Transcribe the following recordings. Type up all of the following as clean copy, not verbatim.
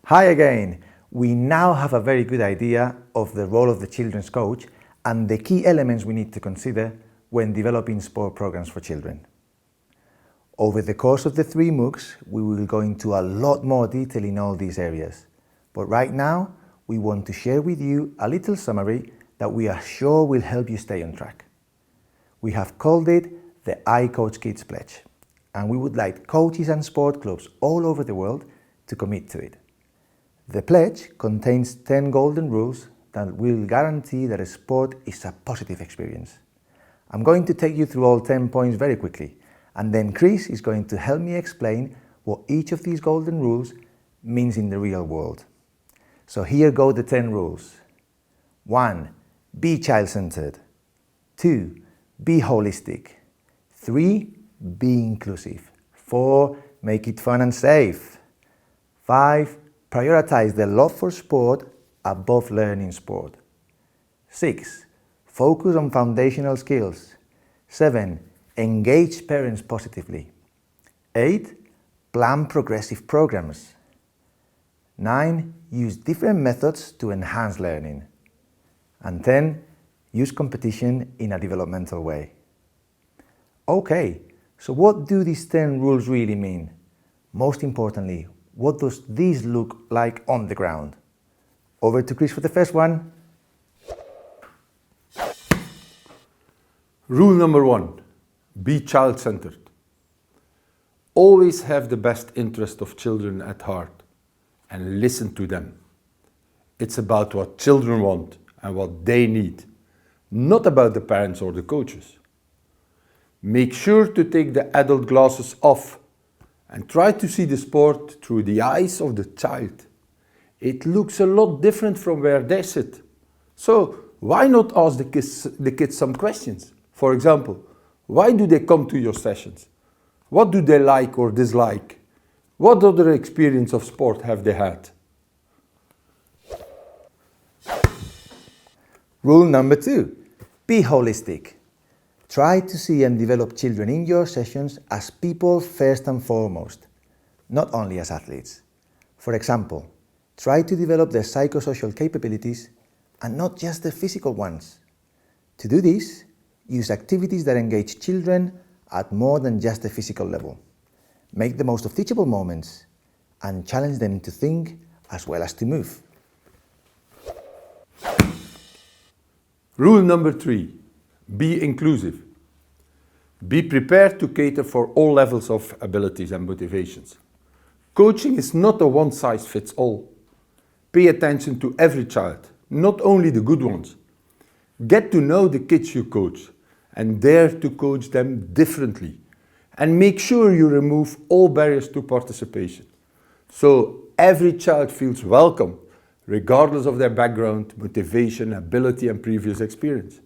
Hi again. We now have a very good idea of the role of the children's coach and the key elements we need to consider when developing sport programs for children. Over the course of the 3 MOOCs, we will go into a lot more detail in all these areas. But right now, we want to share with you a little summary that we are sure will help you stay on track. We have called it the I Coach Kids Pledge, and we would like coaches and sport clubs all over the world to commit to it. The pledge contains 10 golden rules that will guarantee that a sport is a positive experience. I'm going to take you through all 10 points very quickly, and then Chris is going to help me explain what each of these golden rules means in the real world. So here go the 10 rules. 1. Be child-centered. 2. Be holistic. 3. Be inclusive. 4. Make it fun and safe. 5. Prioritize the love for sport above learning sport. 6. Focus on foundational skills. 7. Engage parents positively. 8. Plan progressive programs. 9. Use different methods to enhance learning. And 10. Use competition in a developmental way. Okay, so what do these 10 rules really mean? Most importantly, what does these look like on the ground? Over to Chris for the first one. Rule number 1, be child-centered. Always have the best interest of children at heart and listen to them. It's about what children want and what they need, not about the parents or the coaches. Make sure to take the adult glasses off and try to see the sport through the eyes of the child. It looks a lot different from where they sit. So why not ask the kids some questions? For example, why do they come to your sessions? What do they like or dislike? What other experience of sport have they had? Rule number 2, be holistic. Try to see and develop children in your sessions as people first and foremost, not only as athletes. For example, try to develop their psychosocial capabilities and not just the physical ones. To do this, use activities that engage children at more than just the physical level. Make the most of teachable moments and challenge them to think as well as to move. Rule number 3, be inclusive. Be prepared to cater for all levels of abilities and motivations. Coaching is not a one-size-fits-all. Pay attention to every child, not only the good ones. Get to know the kids you coach and dare to coach them differently. And make sure you remove all barriers to participation, so every child feels welcome, regardless of their background, motivation, ability, and previous experience.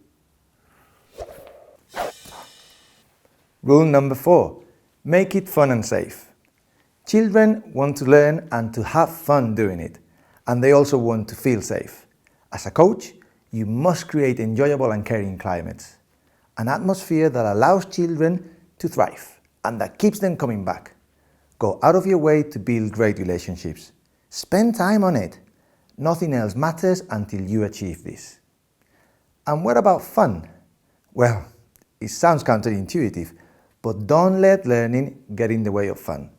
Rule number 4, make it fun and safe. Children want to learn and to have fun doing it, and they also want to feel safe. As a coach, you must create enjoyable and caring climates, an atmosphere that allows children to thrive and that keeps them coming back. Go out of your way to build great relationships. Spend time on it. Nothing else matters until you achieve this. And what about fun? Well, it sounds counterintuitive, but don't let learning get in the way of fun.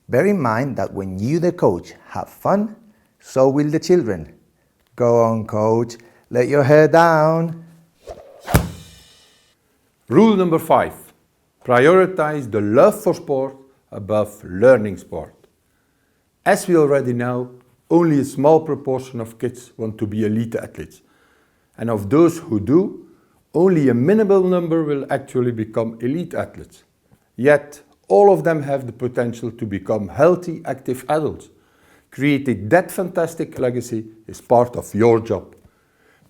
Bear in mind that when you, the coach, have fun, so will the children. Go on, coach, let your hair down. Rule number 5, prioritize the love for sport above learning sport. As we already know, only a small proportion of kids want to be elite athletes. And of those who do, only a minimal number will actually become elite athletes. Yet, all of them have the potential to become healthy, active adults. Creating that fantastic legacy is part of your job.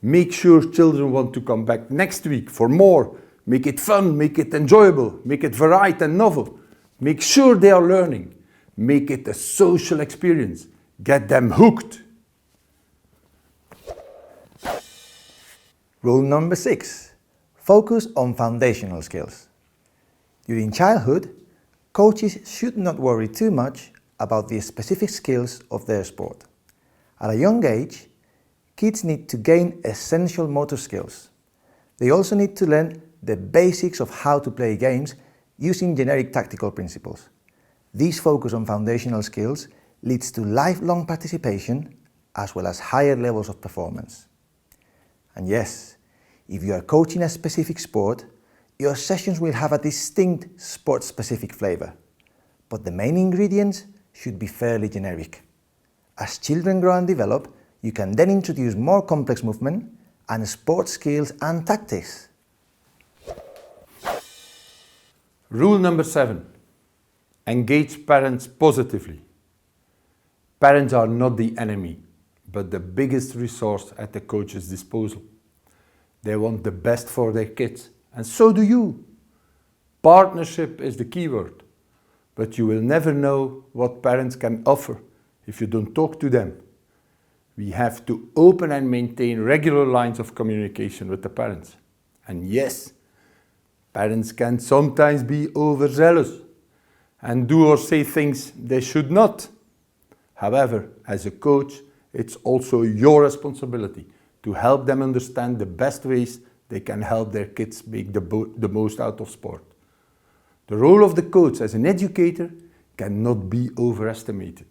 Make sure children want to come back next week for more. Make it fun, make it enjoyable, make it varied and novel. Make sure they are learning. Make it a social experience. Get them hooked. Rule number 6, focus on foundational skills. During childhood, coaches should not worry too much about the specific skills of their sport. At a young age, kids need to gain essential motor skills. They also need to learn the basics of how to play games using generic tactical principles. This focus on foundational skills leads to lifelong participation as well as higher levels of performance. And yes, if you are coaching a specific sport, your sessions will have a distinct sport-specific flavor, but the main ingredients should be fairly generic. As children grow and develop, you can then introduce more complex movement and sport skills and tactics. Rule number 7. Engage parents positively. Parents are not the enemy, but the biggest resource at the coach's disposal. They want the best for their kids, and so do you. Partnership is the key word, but you will never know what parents can offer if you don't talk to them. We have to open and maintain regular lines of communication with the parents. And yes, parents can sometimes be overzealous and do or say things they should not. However, as a coach, it's also your responsibility to help them understand the best ways they can help their kids make the most out of sport. The role of the coach as an educator cannot be overestimated.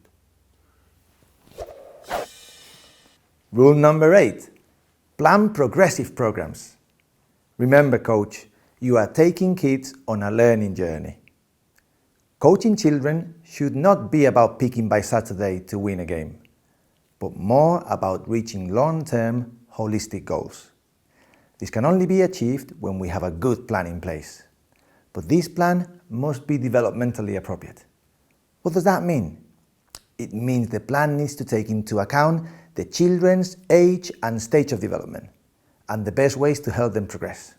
Rule number 8. Plan progressive programs. Remember, coach, you are taking kids on a learning journey. Coaching children should not be about peaking by Saturday to win a game, but more about reaching long-term, holistic goals. This can only be achieved when we have a good plan in place. But this plan must be developmentally appropriate. What does that mean? It means the plan needs to take into account the children's age and stage of development, and the best ways to help them progress.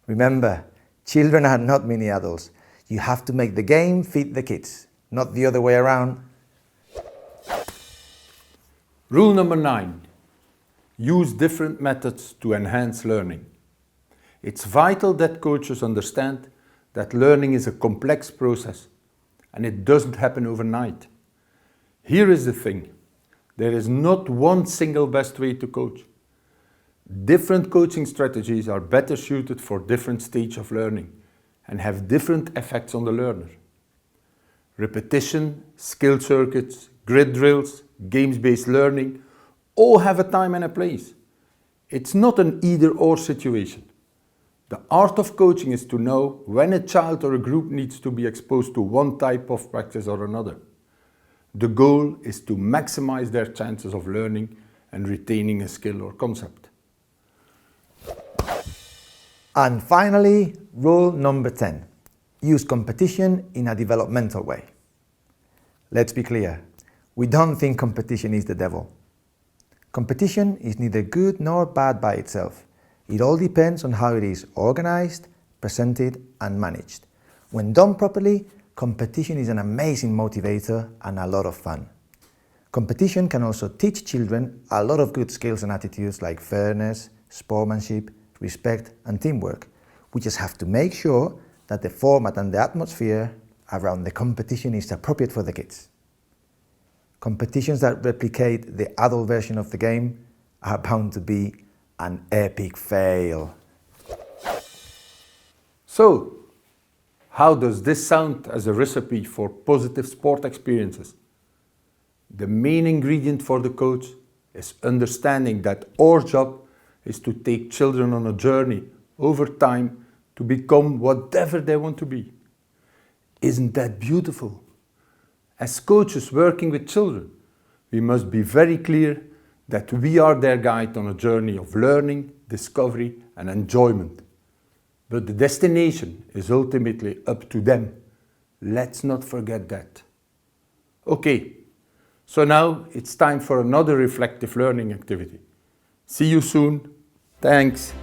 Remember, children are not mini adults. You have to make the game fit the kids, not the other way around. Rule number 9. Use different methods to enhance learning. It's vital that coaches understand that learning is a complex process and it doesn't happen overnight. Here is the thing. There is not one single best way to coach. Different coaching strategies are better suited for different stages of learning and have different effects on the learner. Repetition, skill circuits, grid drills, games-based learning all have a time and a place. It's not an either-or situation. The art of coaching is to know when a child or a group needs to be exposed to one type of practice or another. The goal is to maximize their chances of learning and retaining a skill or concept. And finally, rule number 10. Use competition in a developmental way. Let's be clear, we don't think competition is the devil. Competition is neither good nor bad by itself. It all depends on how it is organized, presented, and managed. When done properly, competition is an amazing motivator and a lot of fun. Competition can also teach children a lot of good skills and attitudes like fairness, sportsmanship, respect, and teamwork. We just have to make sure that the format and the atmosphere around the competition is appropriate for the kids. Competitions that replicate the adult version of the game are bound to be an epic fail. So, how does this sound as a recipe for positive sport experiences? The main ingredient for the coach is understanding that our job is to take children on a journey over time to become whatever they want to be. Isn't that beautiful? As coaches working with children, we must be very clear that we are their guide on a journey of learning, discovery, and enjoyment. But the destination is ultimately up to them. Let's not forget that. Okay, so now it's time for another reflective learning activity. See you soon. Thanks.